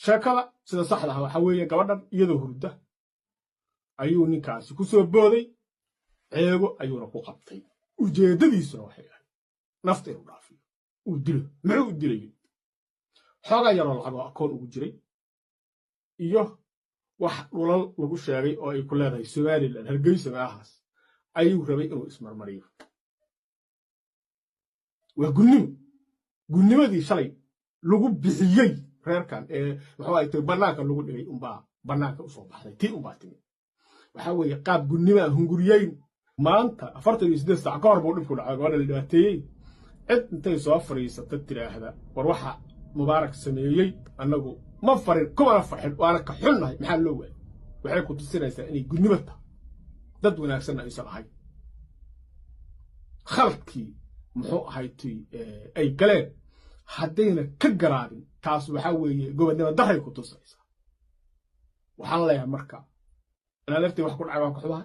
sheekada sida saxda ah waxa weeye gabadhan iyadoo hurda ayuu ninkaasi ku soo booday ceego ayuuna ku qabtay ujeedadiisuna waxay ahayd nafta inuu dhaafiyo uu dilo muxuu u dilayay xoogaa yaroo lacagoo akoon ugu jiray iyo wax dhulal lagu sheegay oo ay ku leedahay Somaliland Hargeysa meelahaas ayuu rabay inuu ismarmariyo waa gudnimadii shalay lagu bixiyey reerkan wuxuu ay tahay banaanka lagu dhigay banaanka u soo baxday tii timi waxa weeye qaab gudnima hunguriyeyn maanta 48 saac ka hor buu dhibku dhacay gabadha la dhibaateeyey cid intay soo fariisatay tiraahda war waxa mubaarak sameeyey annagu ma farin kuma farxin waana ka xunnahay maxaa loo waayay waxay ku tusinaysaa inay gudnimada dad wanaagsan ay soo ahay khalkii muxuu ahayti ay galeen haddayna ka garaadin taas waxa weeye gobonimo daray ku tusaysaa waxaan leeyahay marka أنا لفتي وحكون عوام كحبها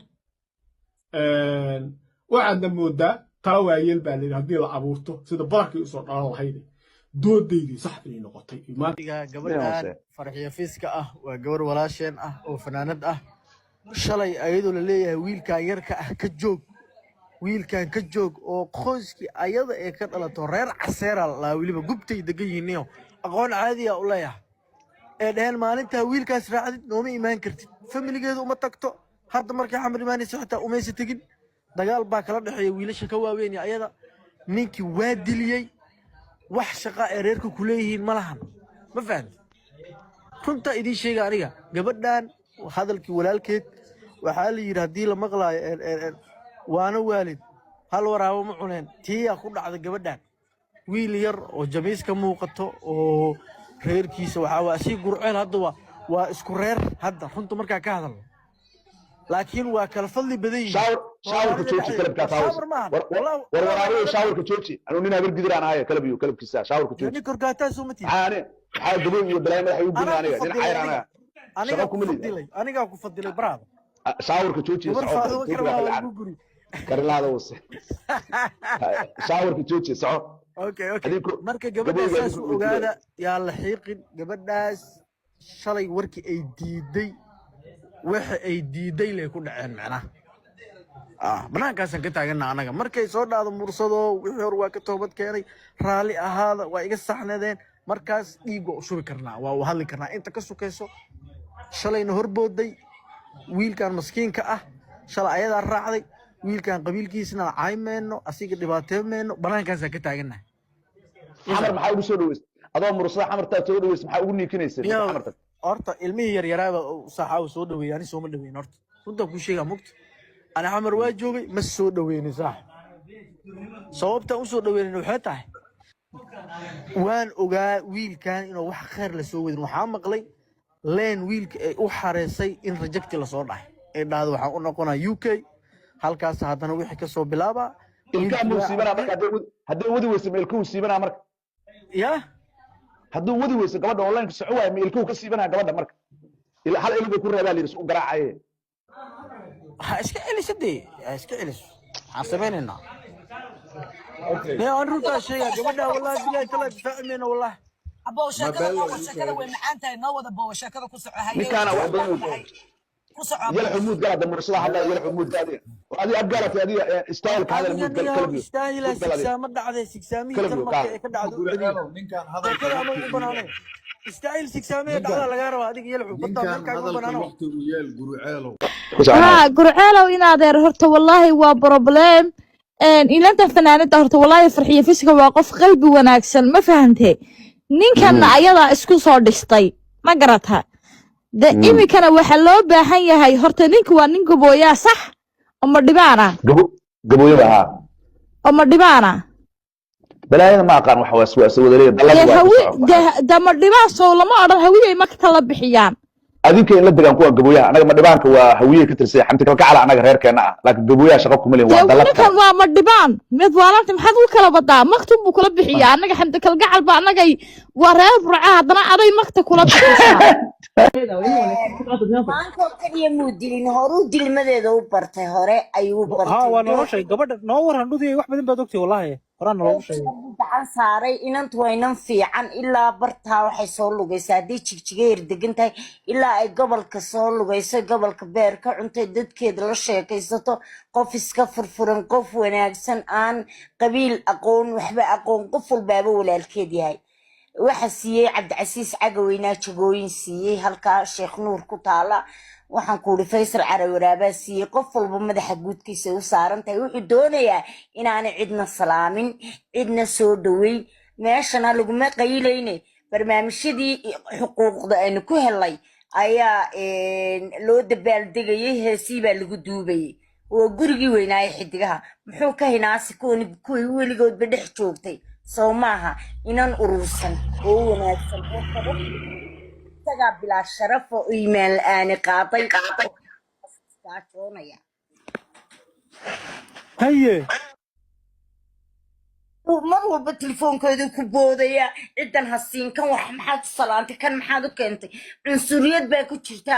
وعندنا مودة ترى يلبى اللي هدي العبورته سيد بركة يصير على الهيدي دود دي صح اللي نقطي ما قبل فرحية فيسكا وجور ولاشين وفناند شلي أيضا اللي ويل كان يركع كجوج ويل كان كجوج وخوزكي أيضا كان على تورير عسيرة لا ويل بجبتي دقيقة نيو أقول عادي يا الله يا الآن ما أنت ويل كان سرعة نومي إيمان كرتي فملقيت وما تكتو هذا مركي حمر ماني سحته وميس تجن دجال باكلر حي ويلش كواوين يا أيضا نينكي وادليي وحش قائريركو كليهين ملهم ما فهم كنت إدي شيء عليها قبلنا وهذا الكولالكيت وحالي يردي لمغلا وأنا والد هل وراه معونين تي أخذ على قبلنا ويلير وجميس كموقته وغير كيس وحواسي قرعين هذا واسكورير هذا حنتو مركا كهذا لكن وكالفضل بدي شاور كتشوتشي كلب كاتاوس والله شاور كتشوتشي انا نينا غير قدر انا هاي كلب كيسا شاور كتشوتشي يعني كركاتا سومتي انا حاول دبي وبلاي ما حيوب انا نين عير انا انا كفضلي برافو شاور كتشوتشي كرلا هذا وص شاور كتشوتشي صح اوكي مركا قبل اساس اوغادا يا لحيقين قبل ناس shalay warkii ay diiday waxa ay diiday leh ku dhaceen macnaha banaankaas ka taagana anaga markay soo dhaado mursado wixii hor waa ka toobad keenay raali ahaada waa iga saxnadeen markaas dhiigo u shubi karnaa waa u hadli karnaa inta ka sukayso shalayna horbooday wiilkan maskiinka shalay ayada raacday wiilkan qabiilkiisna caaymeeno asiga dhibaateemeeno banaankaas ka taagana xamar maxaa ugu soo dhaweysay adoo mursada xamarta soo dhaweysay maxaa ugu niikinaysaa xamarta horta ilmihii yar yaraaba saxaaw soo dhaweeyay ani soo ma dhaweyn horta runta ku sheega mugta ana xamar waa joogay ma soo dhaweynay sax sababta u soo dhaweynay waxay tahay waan ogaa wiilkan inuu wax khayr la soo wadin waxa maqlay leen wiilka ay u xareysay in rejecti la soo dhahay ee dhaado waxa uu noqonaa UK halkaas hadana wixii ka soo bilaaba ilka musiibana marka hadii wadi weysay meelku musiibana marka ya hadduu wadi weyso gabadha online ka soco waayay ilkuhu ka siibanaa gabadha marka ila hal ilmu ku reebaa liis u garaacaye ha iska celisay iska celis xasabeynina okay aan runta sheega gabadha wallahi bilaay tala fahmeena wallahi abo shakada way macaantahay noo wada boo shakada ku socohay ninkaana wax badan ku soco yal xumuud gala mursada hadda yal xumuud gaadi adi abgalat adi style ka hada mud kalbi style sigsama dhacday sigsaami markay ka dhacdo ninkan hadalka ama u banaanay style sigsaami dhacda laga rabo adiga yal xubada marka u banaano waqti u yeel gurceelo in adeer horta wallahi waa problem ilanta fanaanada horta wallahi farxiyo fiska waa qof qalbi wanaagsan ma fahantay ninkan ayada isku soo dhistay ma garata da imikana waxa loo baahan yahay horta ninku waa nin gabooyaa sax ama dhibaana gabooyada ama dhibaana balaayada ma aqaan wax waa soo wadalee dalad da ma dhibaa soo lama oran hawiyay marka la bixiyaan adinka in la degan kuwa gabooyaha anaga ma dhibaanka waa hawiyay ka tirsay xamti kala kacala anaga reerkeena laakiin gabooyaha shaqo kuma leeyahay waa dalad ninkan waa ma dhibaan mid waalanta maxaad u kala badaa maktub buu kala bixiyaa anaga xamti kala gacal ba anaga waa reer burca hadana aday makta kula bixisaa maanko kaliya muudilin horu dilmadeeda u bartay hore ayuu bartay waa noloshay gabadha noo waran dhudii wax badan baad ogtay wallahi horaana loogu sheegay gacan saaray inantu waa inan fiican ilaa bartaa waxay soo lugaysaa haddii jigjiga yar degan tahay ilaa ay gobolka soo lugayso gobolka beer ka cuntay dadkeeda la sheekaysato qof iska furfuran qof wanaagsan aan qabiil aqoon waxba aqoon qof walbaaba walaalkeed yahay waxa siiyey cabdicasiis cagaweynaa jagooyin siiyey halkaa sheekh nuur ku taala waxaan ku uri faysal carawaraabaa siiyey qof walba madaxa guudkiisa u saaran tahay wuxuu doonayaa inaanay cidna salaamin cidna soo dhoweyn meeshana laguma qaylayne barnaamijyadii xuquuqda aynu ku helay ayaa loo dabaaldegayay heesii baa lagu duubayay oo gurigii weynaaye xidigaha muxuu ka hinaasi kuwii weligoodba dhex joogtay soo maaha inan urursan oo wanaagsan oo kaba isagaa bilaa sharaf oo iimaan la-aani qaaday gaajoonaya haye mar walba telefoonkeedu ku boodaya ciddan hasiin kan wax maxaad u salaantay kan maxaad u keentay cunsuriyad baa ku jirta